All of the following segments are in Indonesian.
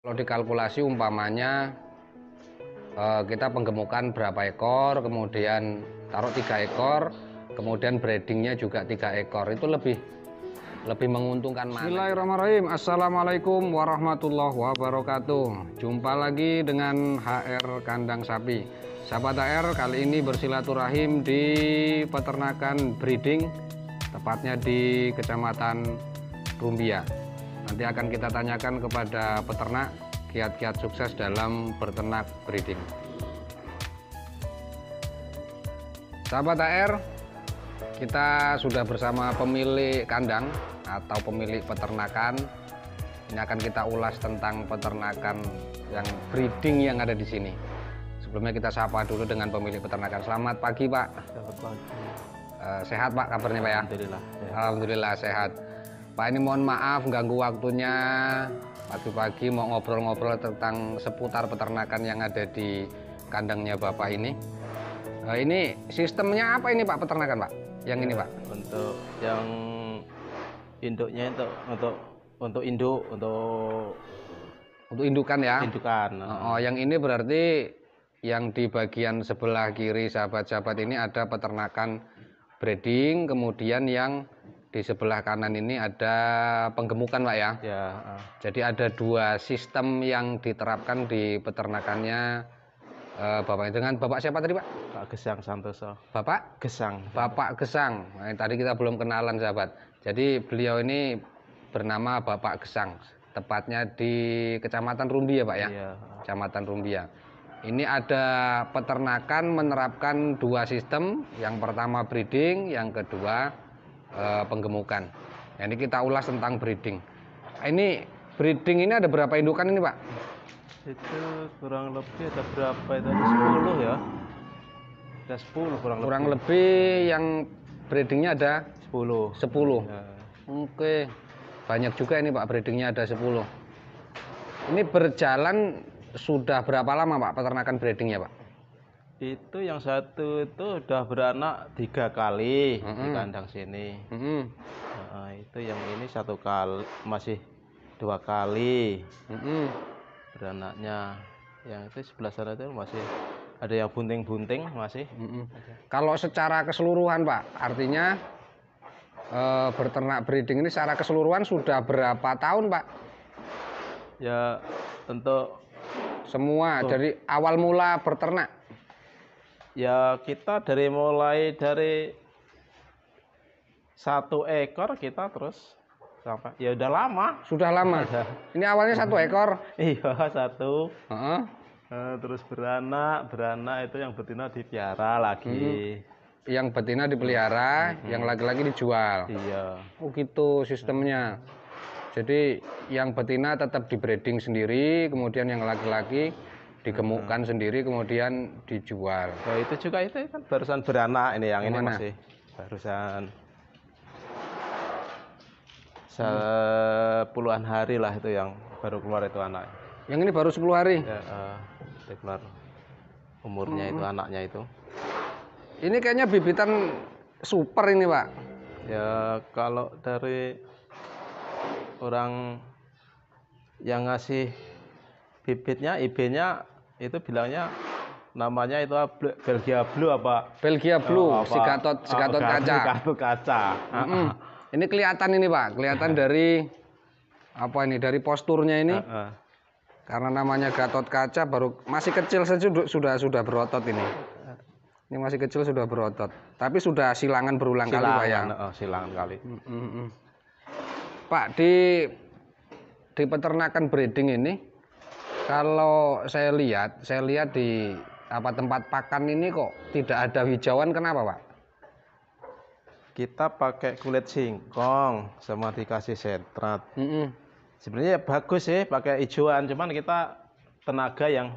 Kalau dikalkulasi umpamanya kita penggemukan berapa ekor, kemudian taruh 3 ekor, kemudian breedingnya juga 3 ekor, itu lebih menguntungkan mana? Bismillahirrahmanirrahim. Assalamualaikum warahmatullahi wabarakatuh. Jumpa lagi dengan HR Kandang Sapi. Sahabat HR, kali ini bersilaturahim di peternakan breeding, tepatnya di Kecamatan Rumbia. Nanti akan kita tanyakan kepada peternak kiat-kiat sukses dalam berternak breeding. Sahabat HR, kita sudah bersama pemilik kandang atau pemilik peternakan. Ini akan kita ulas tentang peternakan yang breeding yang ada di sini. Sebelumnya kita sapa dulu dengan pemilik peternakan. Selamat pagi, Pak. Selamat pagi. Sehat, Pak, kabarnya, Pak, ya? Alhamdulillah. Ya. Alhamdulillah sehat. Pak, ini mohon maaf ganggu waktunya. Pagi-pagi mau ngobrol-ngobrol tentang seputar peternakan yang ada di kandangnya Bapak ini. Ini sistemnya apa ini, Pak, peternakan, Pak? Yang ini, Pak? Untuk yang induknya itu untuk induk, Untuk indukan ya? indukan. Oh, yang ini berarti yang di bagian sebelah kiri sahabat-sahabat ini ada peternakan breeding, kemudian yang di sebelah kanan ini ada penggemukan, Pak, ya? Ya. Jadi ada dua sistem yang diterapkan di peternakannya Bapak. Dengan Bapak siapa tadi, Pak? Pak Gesang Santoso. Bapak? Gesang. Bapak Gesang. Nah, tadi kita belum kenalan, sahabat. Jadi beliau ini bernama Bapak Gesang. Tepatnya di Kecamatan Rumbia, Pak, ya? Iya. Kecamatan Rumbia. Ini ada peternakan menerapkan dua sistem. Yang pertama breeding, yang kedua penggemukan. Nah, ini kita ulas tentang breeding. Ini breeding ini ada berapa indukan ini, Pak? Itu kurang lebih ada berapa itu? Ada 10 ya. Ada 10 Kurang lebih yang breedingnya ada 10. 10. Ya. Oke. Banyak juga ini, Pak, breedingnya ada 10. Ini berjalan sudah berapa lama, Pak, peternakan breedingnya, Pak? Itu yang satu itu udah beranak 3 kali di kandang sini. Nah, itu yang ini 1 kali, masih 2 kali beranaknya. Yang itu sebelah sana itu masih ada yang bunting-bunting masih. Kalau secara keseluruhan, Pak, artinya berternak breeding ini secara keseluruhan sudah berapa tahun, Pak? Ya untuk Semua dari awal mula berternak. ya kita mulai dari 1 ekor kita terus sampai ya udah lama. Sudah lama. Ini awalnya 1 ekor. Iya, 1. Heeh. Terus beranak itu yang betina dipiara lagi. Yang betina dipelihara, yang laki-laki dijual. Iya. Oh gitu sistemnya. Jadi yang betina tetap di breeding sendiri, kemudian yang laki-laki digemukkan sendiri, kemudian dijual. Nah, itu juga itu kan barusan beranak ini, yang ini Gimana? masih barusan 10-an hari lah itu yang baru keluar itu anak. Yang ini baru 10 hari. Ya, dia keluar umurnya itu anaknya itu. Ini kayaknya bibitan super ini, Pak. Ya kalau dari orang yang ngasih bibitnya, IB-nya itu bilangnya namanya itu Belgia Blue apa? Belgia Blue, Apa? si Gatot kaca. Gatot kaca. Ini kelihatan ini, Pak, kelihatan dari apa ini, dari posturnya ini. Karena namanya Gatot kaca, baru masih kecil saja sudah berotot ini. Ini masih kecil sudah berotot, tapi sudah silangan berulang kali, Pak, ya. Silangan kali. Pak, di peternakan breeding ini, kalau saya lihat di tempat pakan ini kok tidak ada hijauan, kenapa, Pak? Kita pakai kulit singkong sama dikasih sentrat. Sebenarnya bagus sih pakai hijauan, cuman kita tenaga yang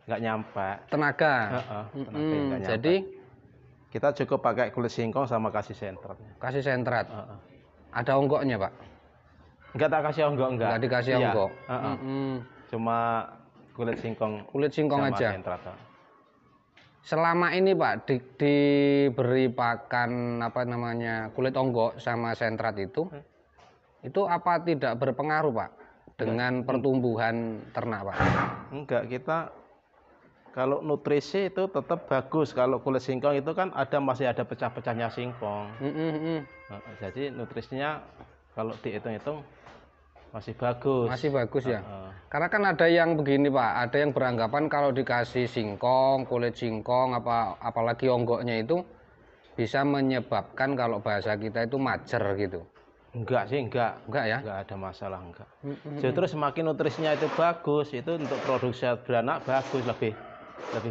nggak nyampe. Tenaga. Tenaga yang nggak nyampe. Jadi kita cukup pakai kulit singkong sama kasih sentrat. Kasih sentrat. Ada onggoknya, Pak? Enggak, tak kasih onggok, enggak. Enggak dikasih onggok. Cuma kulit singkong. Kulit singkong sama aja. Sentrat. Selama ini, Pak, diberi pakan kulit onggok sama sentrat itu apa tidak berpengaruh, Pak, dengan pertumbuhan ternak, Pak? Enggak, kita kalau nutrisi itu tetap bagus. Kalau kulit singkong itu kan masih ada pecah-pecahnya singkong. Jadi nutrisinya kalau dihitung-hitung masih bagus. Masih bagus ya. Karena kan ada yang begini, Pak, ada yang beranggapan kalau dikasih singkong, kulit singkong, apalagi onggoknya itu bisa menyebabkan kalau bahasa kita itu macer gitu. Enggak sih, enggak ya. Enggak ada masalah, enggak. Justru semakin nutrisinya itu bagus, itu untuk produksi beranak bagus, lebih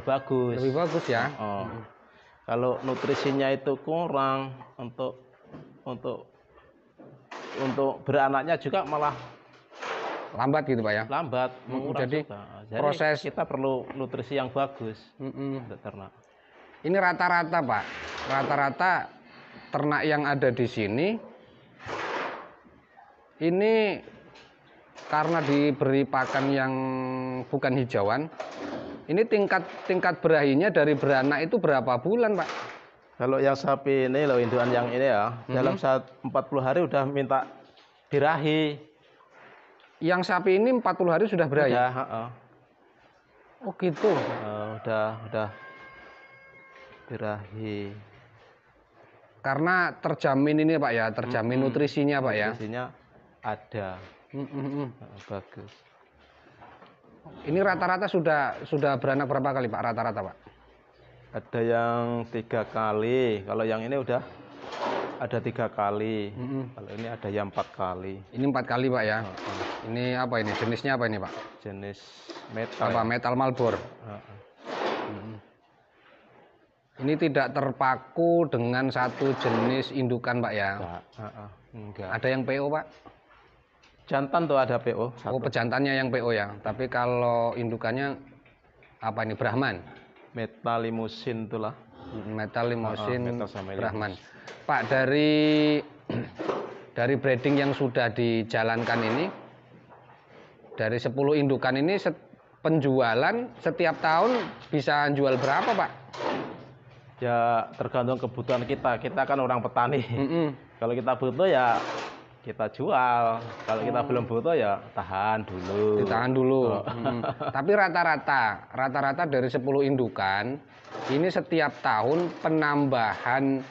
bagus. Lebih bagus ya. Kalau nutrisinya itu kurang, untuk beranaknya juga malah lambat gitu, Pak ya. Lambat, jadi proses kita perlu nutrisi yang bagus untuk ternak. Ini rata-rata, Pak. Rata-rata ternak yang ada di sini ini karena diberi pakan yang bukan hijauan, ini tingkat berahinya dari beranak itu berapa bulan, Pak? Kalau yang sapi ini loh, indukan yang ini ya, dalam 40 hari udah minta birahi. Yang sapi ini 40 hari sudah berahi? Udah, Oh gitu? Udah birahi. Karena terjamin ini, Pak ya, terjamin nutrisinya, Pak ya? Nutrisinya ada. Bagus. Ini rata-rata sudah beranak berapa kali, Pak? Rata-rata, Pak? Ada yang 3 kali. Kalau yang ini udah ada 3 kali. Kalau ini ada yang 4 kali. Ini 4 kali, Pak ya? Ini apa ini? Jenisnya apa ini, Pak? Jenis metal. Apa? Ya? Metal Marlboro. Ini tidak terpaku dengan satu jenis indukan, Pak ya? Enggak. Ada yang PO, Pak? Jantan tuh ada PO. Oh, pejantannya yang PO ya. Tapi kalau indukannya apa ini? Brahman. Metal limusin itulah. Metal limusin Brahman. Limus. Pak, dari breeding yang sudah dijalankan ini, dari 10 indukan ini penjualan setiap tahun bisa jual berapa, Pak? Ya tergantung kebutuhan kita. Kita kan orang petani. Kalau kita butuh ya kita jual. Kalau kita belum butuh ya tahan dulu. Ditahan dulu. Tapi rata-rata dari 10 indukan ini setiap tahun penambahan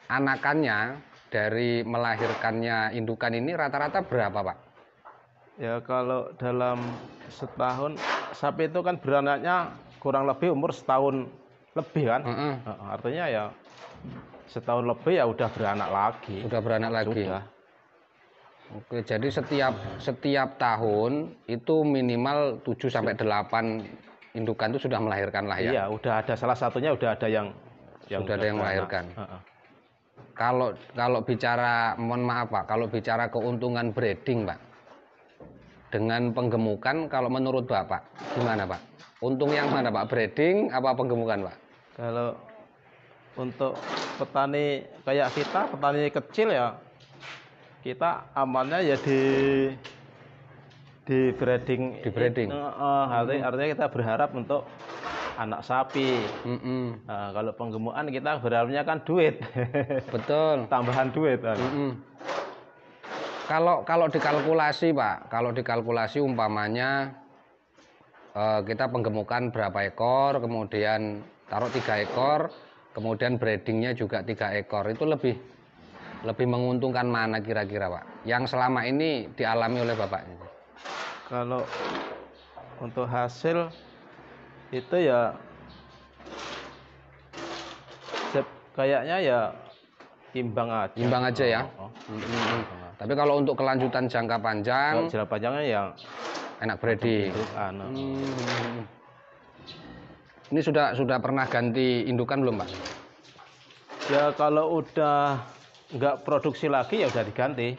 anakannya dari melahirkannya indukan ini rata-rata berapa, Pak? Ya kalau dalam setahun sapi itu kan beranaknya kurang lebih umur setahun lebih kan. Artinya ya setahun lebih ya udah beranak lagi. Udah beranak lagi. Sudah. Oke, jadi setiap tahun itu minimal 7 sampai 8 indukan itu sudah melahirkan lah ya. Iya, udah ada salah satunya udah ada yang sudah ada yang melahirkan. Kalau bicara, mohon maaf Pak, kalau bicara keuntungan breeding, Pak, dengan penggemukan, kalau menurut Bapak gimana, Pak? Untung yang mana, Pak? Breeding apa penggemukan, Pak? Kalau untuk petani kayak kita, petani kecil ya, kita amannya ya di breeding. Di breeding. Artinya kita berharap untuk anak sapi. Nah, kalau penggemukan kita berharapnya kan duit. Betul. Tambahan duit. Kalau dikalkulasi, Pak, kalau dikalkulasi umpamanya kita penggemukan berapa ekor, kemudian taruh 3 ekor, kemudian breedingnya juga 3 ekor, itu lebih menguntungkan mana kira-kira, Pak? Yang selama ini dialami oleh Bapak? Kalau untuk hasil itu ya kayaknya ya imbang aja. Imbang aja ya. Tapi kalau untuk kelanjutan jangka panjang, jangka panjangnya yang enak breeding. Ini sudah pernah ganti indukan belum, Pak? Ya kalau udah nggak produksi lagi ya udah diganti.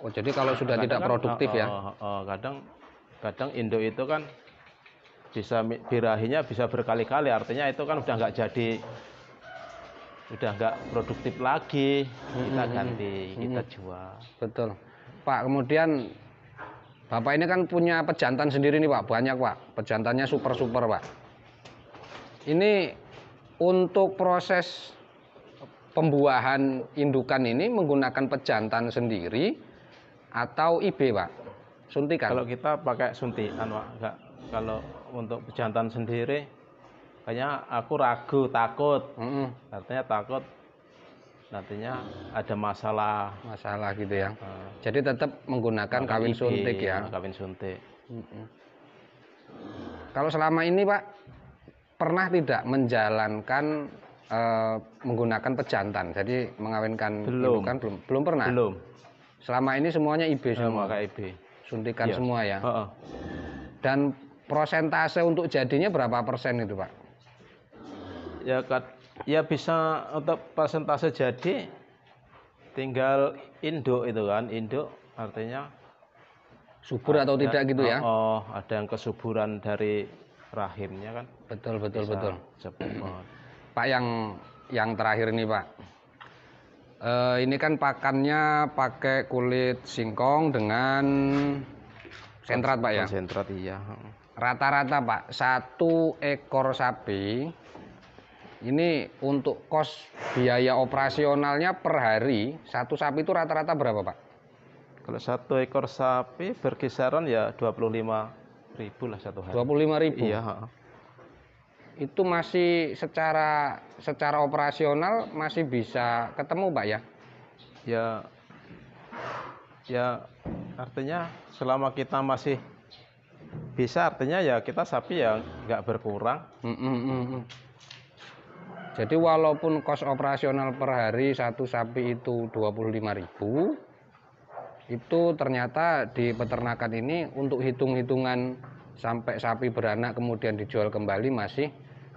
Oh, jadi kalau sudah tidak produktif ya? Kadang induk itu kan bisa birahinya bisa berkali-kali, artinya itu kan udah nggak jadi, udah nggak produktif lagi, kita ganti, kita jual. Betul, Pak. Kemudian Bapak ini kan punya pejantan sendiri nih, Pak, banyak, Pak, pejantannya super, Pak. Ini untuk proses pembuahan indukan ini menggunakan pejantan sendiri atau IB, Pak? suntikan? Kalau kita pakai suntikan, Pak. Enggak, kalau untuk pejantan sendiri, kayaknya aku ragu, takut. Artinya takut nantinya ada masalah gitu ya. Jadi tetap menggunakan kawin suntik ya. Kawin suntik. Kalau selama ini Pak pernah tidak menjalankan menggunakan pejantan, jadi mengawinkan indukan belum pernah. Belum. Selama ini semuanya IB semua. Pakai IB. Suntikan semua ya. Dan prosentase untuk jadinya berapa persen itu Pak? Ya bisa untuk persentase jadi tinggal induk itu kan, induk artinya subur atau tidak gitu ya? Ada yang kesuburan dari rahimnya kan. Betul. Cepat. Pak yang terakhir nih Pak, ini kan pakannya pakai kulit singkong dengan konsentrat Pak ya? Konsentrat iya. Rata-rata Pak, 1 ekor sapi ini untuk kos biaya operasionalnya per hari, 1 sapi itu rata-rata berapa Pak? Kalau 1 ekor sapi berkisaran ya 25.000 lah satu hari. 25.000? Iya. Itu masih secara operasional masih bisa ketemu Pak ya? Ya artinya selama kita masih bisa, artinya ya kita sapi ya nggak berkurang. Jadi walaupun kos operasional per hari 1 sapi itu 25.000, itu ternyata di peternakan ini untuk hitung-hitungan sampai sapi beranak kemudian dijual kembali masih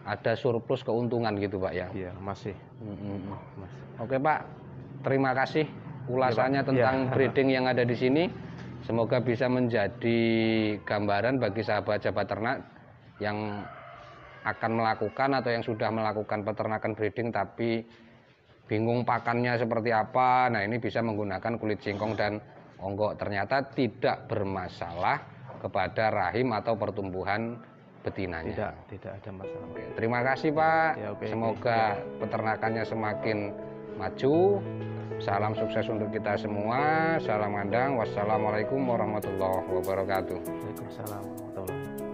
ada surplus keuntungan gitu Pak ya? Iya masih. Oke Pak, terima kasih ulasannya tentang breeding yang ada di sini. Semoga bisa menjadi gambaran bagi sahabat-sahabat ternak yang akan melakukan atau yang sudah melakukan peternakan breeding tapi bingung pakannya seperti apa. Nah ini bisa menggunakan kulit singkong dan onggok, ternyata tidak bermasalah kepada rahim atau pertumbuhan betinanya. Tidak ada masalah. Oke, terima kasih Pak. Semoga peternakannya semakin maju. Salam sukses untuk kita semua. Salam ngandang. Wassalamualaikum warahmatullahi wabarakatuh. Waalaikumsalam warahmatullahi wabarakatuh.